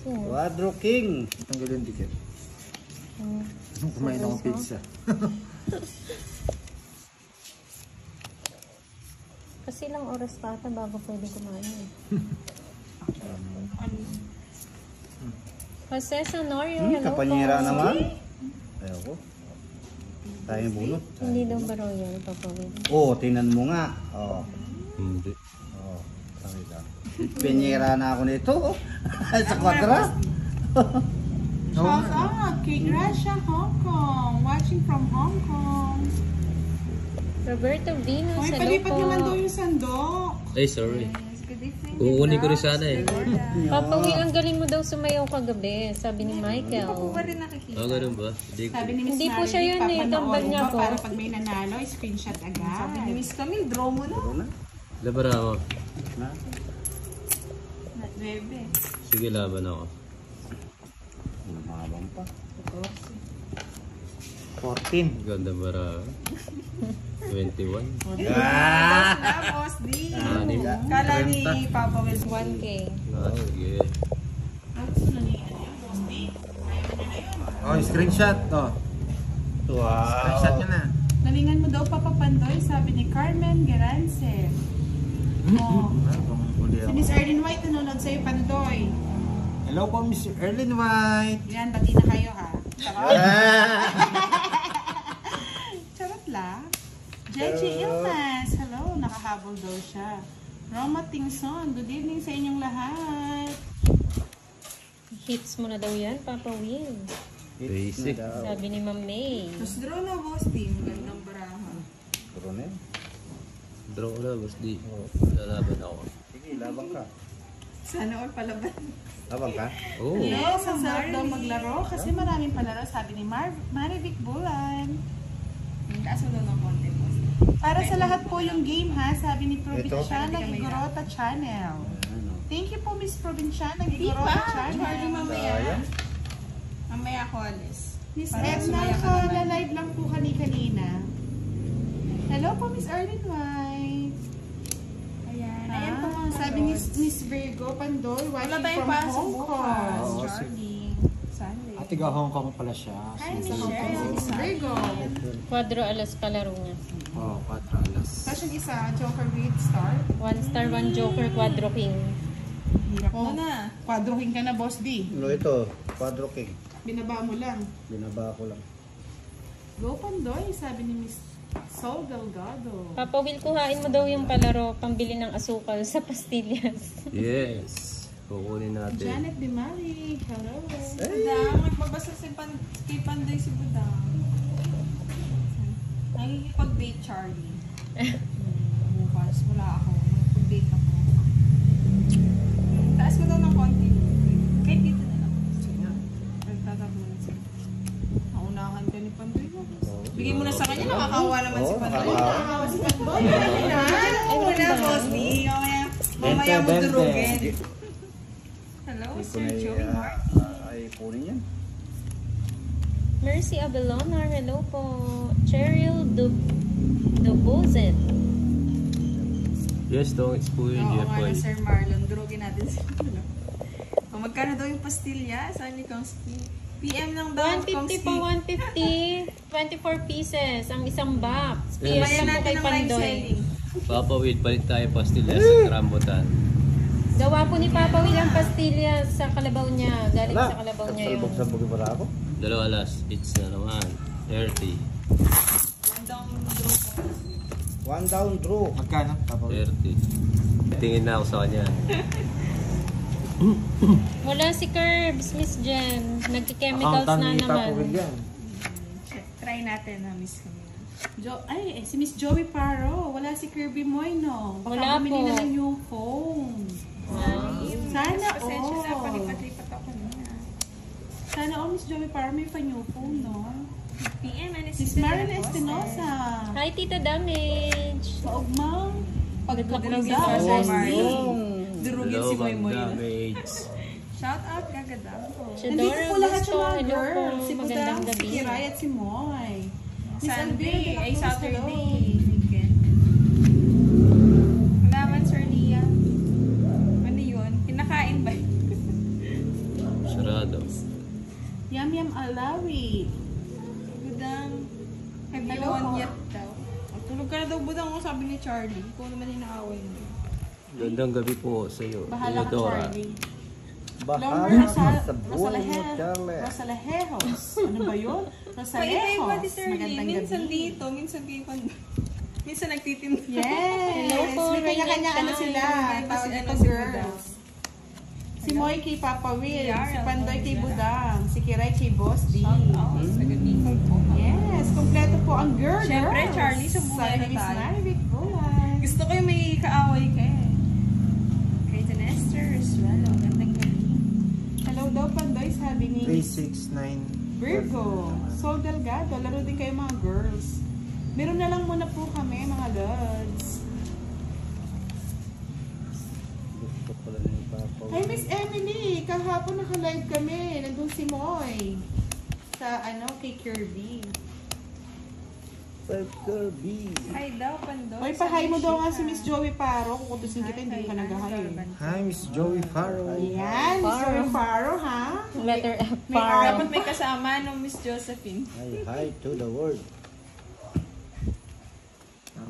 Quadro King. Tanggal yung ticket. Kumain akong pizza. Kasi lang oras pa ata bago pwede kumain. Jose Sonorio, hello Kapanyera po. naman. Ayoko. Tayo bunot. Hindi daw ba raw yan, papawin? Oo, tingnan mo nga. Oo. Hindi. Oo. Pakita. Penyera na ako nito. Sa kwadra. Shout out kay Gracia, Hong Kong. Watching from Hong Kong. Roberto Venus, Hoy, hello palipat po. naman daw yung sandok. Ay, sorry. Yes, good evening. Kukunin ko rin sana eh. Papa Will, ang galing mo daw sumayaw kagabi, sabi ni Michael. Hindi pa rin nakikita. Oh, ganun ba? Sabi ni Miss Hindi po Marilyn, siya yun eh, papanoorin tambal niya mo po. para pag may nanalo, screenshot agad. Sabi ni Miss Camille, draw mo na. Laban ako. Na? Not bebe. Sige, laban ako. Mahabang pa. 14. Ganda bara. 21. Ah! Boss D. Anim. Kala ni Papa Will 1K. Ah, sige. Oh, screenshot. Oh. Screenshot nyo na. Nalingan mo daw Papa Pandoy, sabi ni Carmen Gerance. Oh. Si Miss Erlyn White nanonood sa'yo, Pandoy. Hello po, Mr. Erlyn White. Yan, bati na kayo ha. Charot. Charot lang. JJ Ilmas, hello, nakahabol daw siya. Roma Tingson, good evening sa inyong lahat. Hits mo na daw yan, Papa Will. Basic. Sabi ni Ma'am May. Tapos draw na boss team, gandang barahan. Puro na yun. Draw ko na, boss D. Lalaban ako. Sige, labang ka. Sana all palaban. Labang ka? Oh. Yes, ang sarap daw maglaro kasi maraming palaro, sabi ni Marivic Bulan. Kaso daw ng konti po. Para sa lahat po yung game ha, sabi ni Provinciana Igorota Channel. Thank you po Miss Provinciana Igorota Channel. Mamaya ako alis. Miss Edna, naka-live lang po kanina. Hello po Miss Erlyn White. Ayan. Ayan po mga sabi ni Miss Virgo Pandoy, watching from Hong Kong. Charlie. Sunday. At tiga Hong Kong pala siya. Hi Miss Cheryl. Miss Virgo. Quadro alas palaro niya. Oh, 4 alas. Tapos yung isa, Joker with Star. 1 star, 1 joker, Quadro King. Hirap mo na. Quadroking ka na, Boss D. Ano ito? Quadro King. Binaba mo lang. Binaba ko lang. Go Pandoy, sabi ni Miss Sol Delgado. Papa Will, kuhain mo daw yung palaro, pambili ng asukal sa pastillas. Yes. Kukunin natin. Janet Dimari, hello. Budang, magbabasa kay Panday si Budang. Nakikipag-date Charlie. Bukas, wala ako. Mag-date ako. Taas ko daw ng konti. Kahit dito na lang. Nagtatabunan siya. Naunahan ka ni Panday mo. Bigay mo na sa kanya, nakakawa naman si Panday. Nakakawa si Pandoy. Ay, wala, boss. Mamaya mo durugin. Hello, Sir Joey Mark. Ay, punin yan. Mercy Abelona, hello po. Cheryl Dubozet. Yes, dong. It's po yung Oo nga Jeffoy. na, Sir Marlon. Durugin natin si magkano daw yung pastilya? Saan ni Kongski? PM ng daw, 150 po, 150. 24 pieces ang isang box. PS Bayan po natin kay ng live Pandoy. selling. Papa Will, palit tayo pastillas sa rambutan. Gawa po ni Papa Will ang pastillas sa kalabaw niya. Galing sa kalabaw niya yun. Sabog-sabog para ako. 2 alas. It's na naman. 30. One down draw. Magkano? Papa Will? 30. Tingin na ako sa kanya. Wala si Curbs, Miss Jen. Nagki-chemicals Accountant na ni Papa naman. Will yan. Try natin na miss ko. Si Miss Joey Paro. Wala si Kirby Moyno. Baka Wala bumili po. na ng new phone. Sana Pasensya na, all. palipat-lipat ako na. Sana all Miss Joey Paro may pa new phone, no? PM, ano Miss Marilyn Espinosa. Hi, Tita Damage. Maugmang. Durugin Pagpapagdaw. sa Sir Oh, Marlon. Durugin si Moy Moy. damage. Shout out kagad ako. Nandito Shadora po lahat Gusto, yung mga hello po. girls. Si Budang, Magandang si gabi. Kiray at si Moy. Miss Sunday, Alvira de la ay Cruz, Saturday. hello. Weekend. Wala man, Sir Lia. Ano yun? Kinakain ba? Amado. Yam Yam Alawi. Budang, have you Hello won po. yet daw? Tulog ka na daw, Budang, kung sabi ni Charlie. Ikaw naman yung naaway mo. Gandang gabi po sa iyo. Bahala ka, Theodora. Charlie. Bahala Lomer sa buhay mo, Charlie. Rosalejos. Ano ba yun? Paiba-iba Rosalejos. si Charlie. Magandang Minsan gabi. dito, minsan kay Pando. Minsan nagtitinda. Yes! Hello po, May kanya-kanya Rainier ano sila. Time. Tawag Si ito, ano, si girls. Si Moy kay Papa Will. Yara, Si Pandoy kay Yara. Budang. Si Kiray kay Boss D. Taga-Bicol po. Yes! Kompleto po ang girls. Siyempre, Charlie, sa buhay Sana na Miss tayo. Marvic Bulan. Gusto ko yung may kaaway ka eh. Kay Tanester as well. Oh, gandang gabi. Hello daw, Pandoy. Sabi ni 369. Virgo. Sol Delgado. Laro din kayo mga girls. Meron na lang muna po kami, mga lods. Gusto pala ni Papa. Hi, Miss Emily. Kahapon naka-live kami. Nandun si Moy. Sa kay Kirby. Kirby. Hi daw, Pando. Hoy, pahay mo daw nga si Miss Joey Paro. Kung kutusin kita, hindi ka nag-hi. Hi, Miss Joey Farrow. Ayan, Miss Joey Paro, ha? Letter F. May Paro. Dapat may kasama no, Miss Josephine. Hi to the world.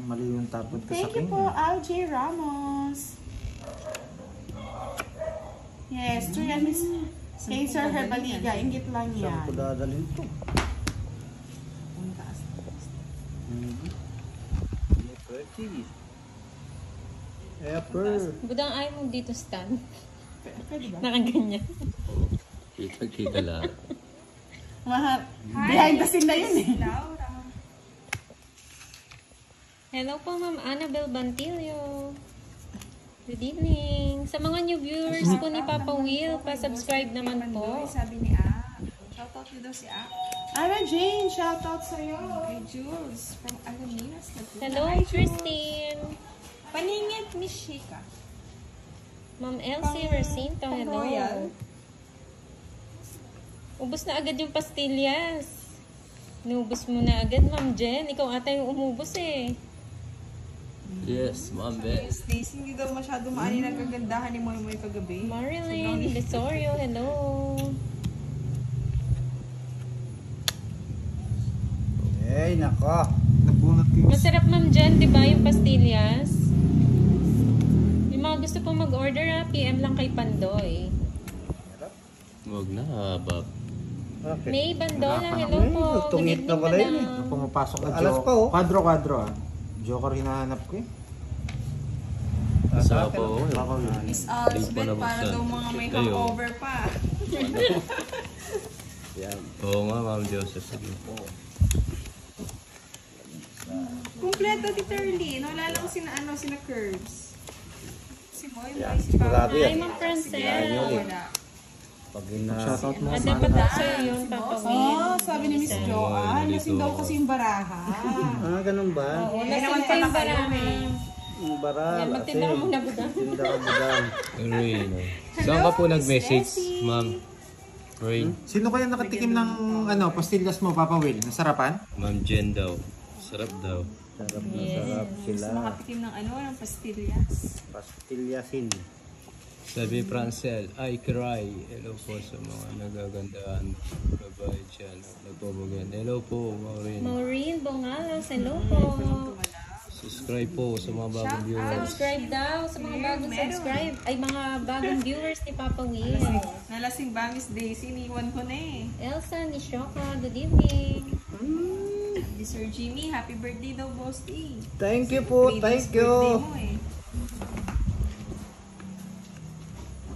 Mali yung tapon ko sa Thank you akin. po, LJ Ramos. Yes, true yan, Miss. Kay Sir Herbaliga, ingit lang Saan ko yan. dadalhin to? Pretty. Apple. Budang ayaw mo dito stand. Pwede ba? Nakaganyan. Kita lahat. Mahal. Behind the scene na yun eh. Laura. Hello po, Ma'am Annabel Bantilio. Good evening. Sa mga new viewers po ni Papa Will, pa-subscribe naman po. Sabi ni A. Shoutout nyo daw si A. Ara Jane, shoutout sa'yo. Kay Jules from Alaminas. Hello, Christine. Paningit, Miss Shika. Ma'am Elsie Recinto, hello. Royal. Ubus na agad yung pastillas. Inubos mo na agad, Ma'am Jen. Ikaw ata yung umubos eh. Yes, Ma'am Beth. Yes, Daisy, hindi daw masyado maani nagagandahan ni Moy Moy kagabi. Marilyn Lesorio, hello. Ay, nako. Nabunot yung Masarap, Ma'am Jen, di ba, yung pastillas? Yung mga gusto pong mag-order, PM lang kay Pandoy. Huwag na, Bob. Bakit? May Bandola, hello Ay, po. tungit na pala yun eh. Nung pumapasok na Alas pa, oh. Kwadro-kwadro ah. Joker hinahanap ko eh. Sa po, Papa Will. Miss Hindi pa Alsbeth, nabuksan. para daw mga may Kayo. hangover pa. Yan. Oo nga, Ma'am Joseph. Sige po. Kumpleto, Tita Erlene. Wala lang sina Curves. Si Moy Yan, Moy, si sigurado Papa. yan. Hi, Ma'am Francel. Wala. Pag Shoutout mo. Ah, dapat daw sa'yo yun, Papa Will. Oh, sabi ni Miss Joanne, lasing daw kasi yung baraha. ganun ba? Oo, Eh, lasing naman pa pala yung kayo barama. Yung baral. Yan, magtinda ka muna, Budang. Tinda ka budang. Rain. Saan ka po nag-message, Ma'am? Rain. Sino kaya nakatikim ng pastillas mo, Papa Will? Nasarapan? Ma'am Jen daw. Sarap daw. Sarap na sarap sila. Nakatikim ng ng pastillas. Pastilyasin. Sabi Francel, I cry. Hello po sa mga nagagandaan. Babae dyan. Nagpapagan. Hello po, Maureen. Maureen Bongalos, hello po. Subscribe po sa mga bagong viewers. Subscribe daw sa mga bagong subscribe. Ay, mga bagong viewers ni Papa Will. Nalasing ba, Miss Daisy? Iniwan ko na eh. Elsa Nishoka, good evening. Si Sir Jimmy, happy birthday daw, Boss D. Thank you po, thank Birthday you. mo eh.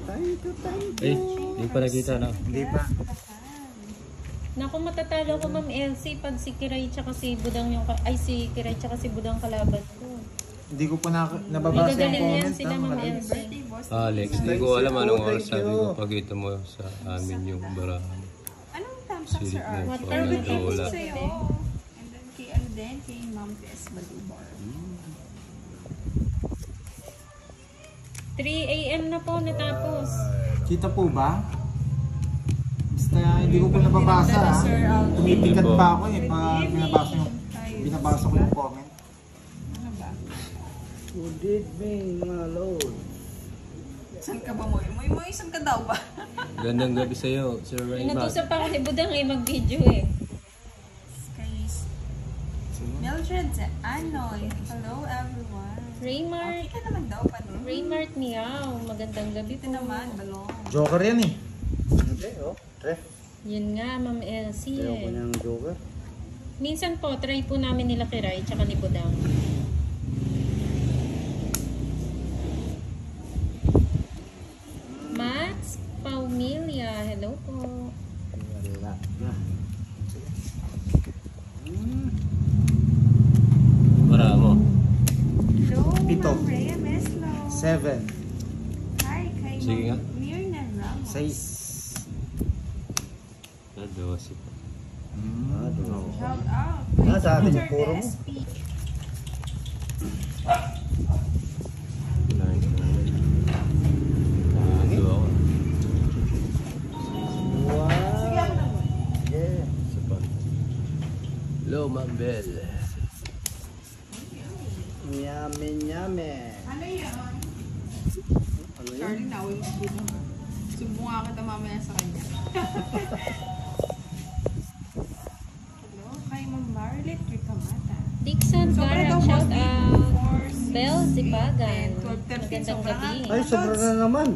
Thank you, thank you. Eh, hindi pa nakita na. Hindi pa. Naku, matatalo ko, Ma'am Elsie, pag si Kiray tsaka si Budang yung... Ay, si Kiray tsaka si Budang kalaban ko. Hindi ko pa nababasa yung Nagagalin yan comment. sila, Ma'am Elsie. Birthday, Boss D. Alex, hindi ko alam anong Thank oras you. sabi ko pagkita mo sa amin yung barahan. Anong thumbs up, Sir Silip Art? mo What po time na is it? dola. Sa'yo. And then kay kay Ma'am Tess Balubar. 3 a.m. na po natapos. Kita po ba? Basta hindi ko pa nababasa ah. Sir Al. Tumitikat Hindi po. pa ako eh. Pag binabasa ko yung comment. Ano ba? Good evening, my lord. Saan ka ba mo? Mo, saan ka daw ba? Gandang gabi sa'yo, Sir Raymond. Inutusan pa ako ni Budang mag-video eh. Guys. Mildred Anoy. Hello everyone. Raymart. Okay ka naman daw pa no? Raymart Miao. Magandang gabi Ito po. naman, balong. Joker yan eh. Hindi, oh. Tre. Yun nga, Ma'am Elsie Ayaw ko eh. niyang joker. Minsan po, try po namin nila Kiray tsaka ni Budang. Max Paumilia. Hello po. Wala na. Para mo. Hello, Pito. Ma'am Rhea Meslo. 7. Hi, kay Sige nga. Ma'am Mirna Ramos. 6. Nadosi pa. Shout out. Sa akin yung puro mo. SP. Ito ako. Wow. Sige, ako na mo. Yeah. Sa pa. Hello, Ma'am Bell. Yummy, yummy. Ano yan? Ano yun? Charlie, nawin mo dito. Sumbunga kita mamaya sa kanya. Hello, kay Ma'am Marlet Ricamata. Dixon Sobra Garang, daw, shout boss, out. 4, Bell Zipagan. 12, 13, Magandang sobra gabi. nga. Ay, sobra na naman.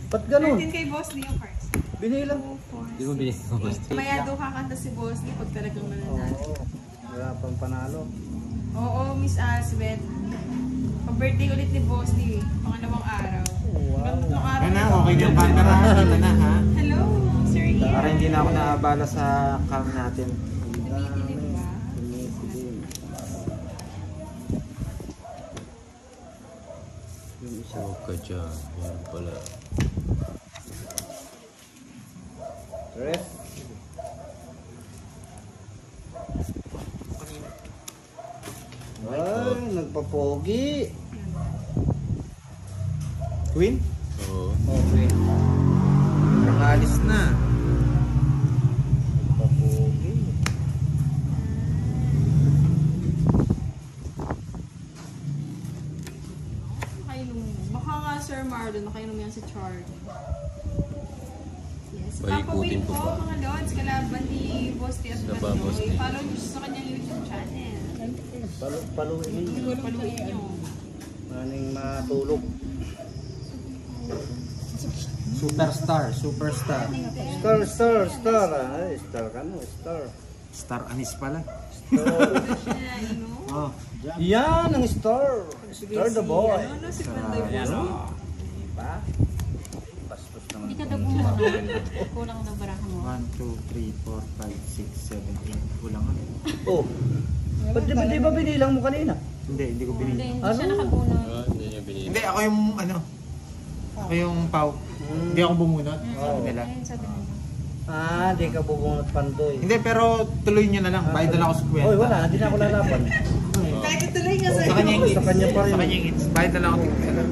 Ba't ganun? 13 kay Boss Lee yung cards. Binilang. Di mo binigyan. Mayado kakanta si Boss Lee pag talagang mananalo. Oo. Wala pang panalo. Oo, Miss Asbeth. Pag-birthday ulit ni Boss Lee. Pangalawang araw. Wow. Pangalawang araw. Yan na, okay na yung camera. Kita na ha. Hello, Sir Ian. Para hindi na ako naabala sa cam natin. Tumikilig ba? Tumikilim. Yung isa. Huwag ka dyan. Yan pala. Tre. Ay, nagpapogi. Queen? Oo. Okay. Nakalis na. Nagpapogi. Nakainom mo. Baka nga Sir Marlon, nakainom yan si Charlie. Yes. Paikutin Papawin ko po ba? mga lods, kalaban ni Boss T at Sila ba, Boss T? Follow nyo siya sa kanyang YouTube channel. Paluin ninyo. Paluin nyo. Maning matulog. Superstar. Superstar. Star. Ay, star ka no, star. Star Anis pala. Star. Oh. Yan ang star. Star the boy. Ano si Panday Ayan Boss? o. Diba? Bastos naman. Hindi ka daw kulang. Kulang na barahan mo. 1, 2, 3, 4, 5, 6, 7, 8. Kulang ano? Oh. Ba't di ba binilang mo kanina? Hindi ko Hindi, binili. hindi siya nakabunot. Ah, hindi niya binigyan. Hindi, ako yung ano. Ako yung pau. Hindi ako bumunot. Sabi nila. Ayun, sabi nila. Ah, di ka bubunot pandoy. Hindi, pero tuloy nyo na lang. Bayad na lang ako sa kwenta. Oy, wala, hindi na ako lalaban. Kaya tuloy nga Sa kanya yung Sa kanya pa rin. Sa kanya yung bayad na lang ako sa kwenta.